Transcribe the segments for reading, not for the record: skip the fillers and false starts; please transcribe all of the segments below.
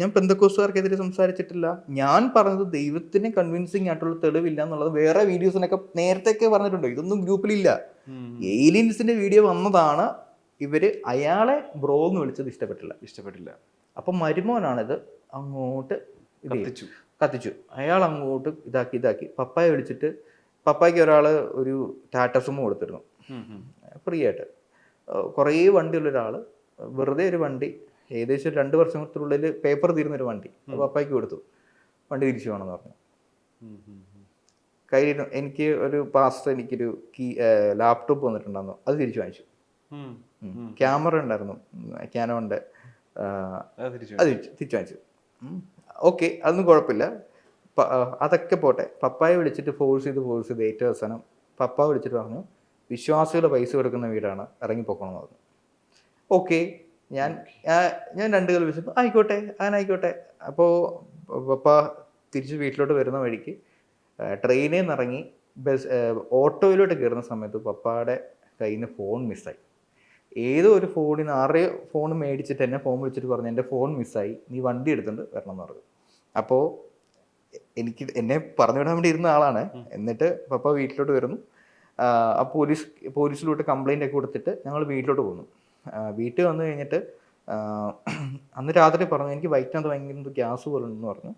ഞാൻ പെന്തക്കോസ്തുകാർക്കെതിരെ സംസാരിച്ചിട്ടില്ല. ഞാൻ പറഞ്ഞത് ദൈവത്തിന് കൺവിൻസിംഗ് ആയിട്ടുള്ള തെളിവില്ല എന്നുള്ളത് വേറെ വീഡിയോസിനൊക്കെ നേരത്തെയൊക്കെ പറഞ്ഞിട്ടുണ്ട്. ഇതൊന്നും ഗ്രൂപ്പിലില്ല. ഏലിയൻസിന്റെ വീഡിയോ വന്നതാണ്. അയാളെ ബ്രോ എന്ന് വിളിച്ചത് ഇഷ്ടപ്പെട്ടില്ല. അപ്പം മരുമോനാണിത് അങ്ങോട്ട് കത്തിച്ചു. അയാൾ അങ്ങോട്ട് ഇതാക്കി പപ്പായെ വിളിച്ചിട്ട് പപ്പായ്ക്ക് ഒരാൾ ഒരു ടാറ്റ സുമോ കൊടുത്തിരുന്നു ഫ്രീ ആയിട്ട്. കുറേ വണ്ടിയുള്ള ഒരാൾ വെറുതെ ഒരു വണ്ടി ഏകദേശം 2 വർഷത്തിനുള്ളിൽ പേപ്പർ തീരുന്നൊരു വണ്ടി പപ്പായ്ക്ക് കൊടുത്തു. വണ്ടി തിരിച്ചു വേണമെന്ന് പറഞ്ഞു. കയ്യിൽ എനിക്ക് ഒരു പാസ്റ്റർ എനിക്കൊരു ലാപ്ടോപ്പ് വന്നിട്ടുണ്ടായിരുന്നു, അത് തിരിച്ചു വാങ്ങിച്ചു. ക്യാമറ ഉണ്ടായിരുന്നു ക്യാനോൻ്റെ, അത് തിരിച്ചു വാങ്ങിച്ചു. ഓക്കെ, അതൊന്നും കുഴപ്പമില്ല. അതൊക്കെ പോട്ടെ. പപ്പായെ വിളിച്ചിട്ട് ഫോഴ്സ് ചെയ്ത് ഏറ്റവും അവസാനം പപ്പ വിളിച്ചിട്ട് പറഞ്ഞു വിശ്വാസികളുടെ പൈസ കൊടുക്കുന്ന വീടാണ്, ഇറങ്ങിപ്പോക്കണമെന്ന് പറഞ്ഞു. ഓക്കെ, ഞാൻ 2 കാലം വിളിച്ചപ്പോൾ ആയിക്കോട്ടെ, അങ്ങനെ ആയിക്കോട്ടെ. അപ്പോൾ പപ്പ തിരിച്ച് വീട്ടിലോട്ട് വരുന്ന വഴിക്ക് ട്രെയിനിൽ നിന്ന് ഇറങ്ങി ഓട്ടോയിലോട്ട് കയറുന്ന സമയത്ത് പപ്പയുടെ കയ്യിൽ നിന്ന് ഫോൺ മിസ്സായി. ഏതോ ഒരു ഫോണിൽ നിന്ന് ആരുടെയോ ഫോൺ മേടിച്ചിട്ട് എന്നെ ഫോൺ വിളിച്ചിട്ട് പറഞ്ഞു എൻ്റെ ഫോൺ മിസ്സായി, നീ വണ്ടി എടുത്തുകൊണ്ട് വരണം എന്ന് പറഞ്ഞു. അപ്പോൾ എന്നെ പറഞ്ഞു വിടാൻ വേണ്ടി ഇരുന്ന ആളാണ്. എന്നിട്ട് പപ്പ വീട്ടിലോട്ട് വരുന്നു. പോലീസിലോട്ട് കംപ്ലൈൻ്റ് ഒക്കെ കൊടുത്തിട്ട് ഞങ്ങൾ വീട്ടിലോട്ട് പോകുന്നു. വീട്ടിൽ വന്നു കഴിഞ്ഞിട്ട് അന്ന് രാത്രി പറഞ്ഞു എനിക്ക് വയറ്റിനകത്ത് ഭയങ്കര ഗ്യാസ് പോലെ ഉണ്ടെന്ന് പറഞ്ഞു.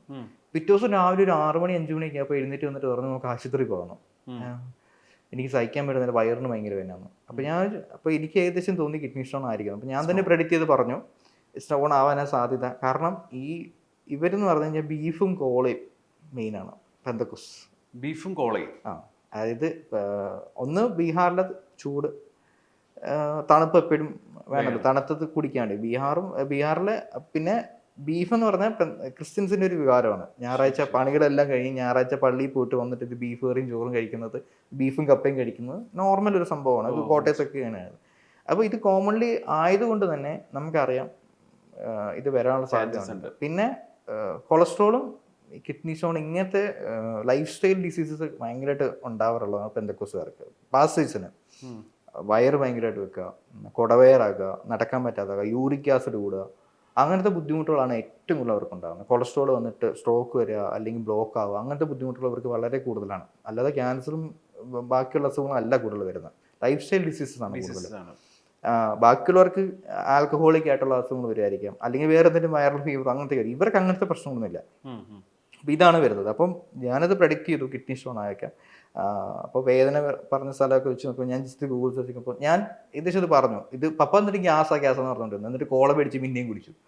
പിറ്റേ ദിവസം രാവിലെ ഒരു 6 മണി 5 മണിയൊക്കെ അപ്പോൾ എഴുന്നേറ്റ് വന്നിട്ട് പറഞ്ഞു നമുക്ക് ആശുപത്രി പോകണം, എനിക്ക് സഹിക്കാൻ പറ്റുന്നില്ല, വയറിന് ഭയങ്കര വേദനയാണ്. അപ്പോൾ എനിക്ക് ഏകദേശം തോന്നി കിഡ്നി സ്റ്റോൺ ആയിരിക്കും. അപ്പോൾ ഞാൻ തന്നെ പ്രെഡിക്റ്റ് ചെയ്ത് പറഞ്ഞു സ്റ്റോൺ ആവാനാണ് സാധ്യത. കാരണം ഇവരെന്ന് പറഞ്ഞു കഴിഞ്ഞാൽ ബീഫും കോളയും മെയിനാണ്. പെന്തക്കോസ് ബീഫും കോളയും അതായത് ഒന്ന് ബീഹാറിലെ ചൂട്, തണുപ്പ് എപ്പോഴും വേണമല്ലോ, തണുത്തത് കുടിക്കാണ്ട്. ബീഹാറിലെ പിന്നെ ബീഫ് എന്ന് പറഞ്ഞാൽ ക്രിസ്ത്യൻസിൻ്റെ ഒരു വികാരമാണ്. ഞായറാഴ്ച പണികളെല്ലാം കഴിഞ്ഞ് ഞായറാഴ്ച പള്ളിയിൽ പോയിട്ട് വന്നിട്ട് ഇത് ബീഫ് കറിയും ചോറും കഴിക്കുന്നത്, ബീഫും കപ്പയും കഴിക്കുന്നത് നോർമൽ ഒരു സംഭവമാണ്. ഇത് കോട്ടയത്തൊക്കെയാണ്. അപ്പോൾ ഇത് കോമൺലി ആയതുകൊണ്ട് തന്നെ നമുക്കറിയാം ഇത് വരാനുള്ള സാധ്യതയുണ്ട്. പിന്നെ കൊളസ്ട്രോളും കിഡ്നി സ്റ്റോൺ ഇങ്ങനത്തെ ലൈഫ് സ്റ്റൈൽ ഡിസീസസ് ഭയങ്കരമായിട്ട് ഉണ്ടാവാറുള്ളതാണ് പെന്തക്കോസുകാർക്ക്. പാസ്റ്റ് സീസണ് വയറ് ഭയങ്കരമായിട്ട് വെക്കുക, കുടവയറാക്കുക, നടക്കാൻ പറ്റാതാകുക, യൂറിക് ആസിഡ് കൂടുക, അങ്ങനത്തെ ബുദ്ധിമുട്ടുകളാണ് ഏറ്റവും കൂടുതൽ അവർക്ക് ഉണ്ടാകുന്നത്. കൊളസ്ട്രോൾ വന്നിട്ട് സ്ട്രോക്ക് വരിക അല്ലെങ്കിൽ ബ്ലോക്ക് ആവുക, അങ്ങനത്തെ ബുദ്ധിമുട്ടുകൾ അവർക്ക് വളരെ കൂടുതലാണ്. അല്ലാതെ ക്യാൻസറും ബാക്കിയുള്ള അസുഖങ്ങളും അല്ല കൂടുതൽ വരുന്നത്, ലൈഫ് സ്റ്റൈൽ ഡിസീസസ് ആണ് കൂടുതൽ. ബാക്കിയുള്ളവർക്ക് ആൽക്കഹോളിക് ആയിട്ടുള്ള അസുഖങ്ങൾ വരുമായിരിക്കാം, അല്ലെങ്കിൽ വേറെ എന്തെങ്കിലും വൈറൽ ഫീവർ അങ്ങനത്തെ വരും. ഇവർക്ക് അങ്ങനത്തെ പ്രശ്നമൊന്നുമില്ല. അപ്പം ഇതാണ് വരുന്നത്. അപ്പം ഞാനത് പ്രെഡിക്റ്റ് ചെയ്തു കിഡ്നി സ്റ്റോൺ ആയേക്കാം. അപ്പോൾ വേദന പറഞ്ഞ സ്ഥലമൊക്കെ വെച്ച് നോക്കുമ്പോൾ ഞാൻ ജസ്റ്റ് ഗൂഗിൾ സെർച്ച് ചെയ്യുമ്പോൾ ഞാൻ ഏകദേശം ഇത് പറഞ്ഞു. ഇത് പപ്പ എന്നിട്ട് ഗ്യാസാന്ന് പറഞ്ഞുകൊണ്ടിരുന്നു. എന്നിട്ട് കോള മേടിച്ച് പിന്നെയും കുടിച്ചു.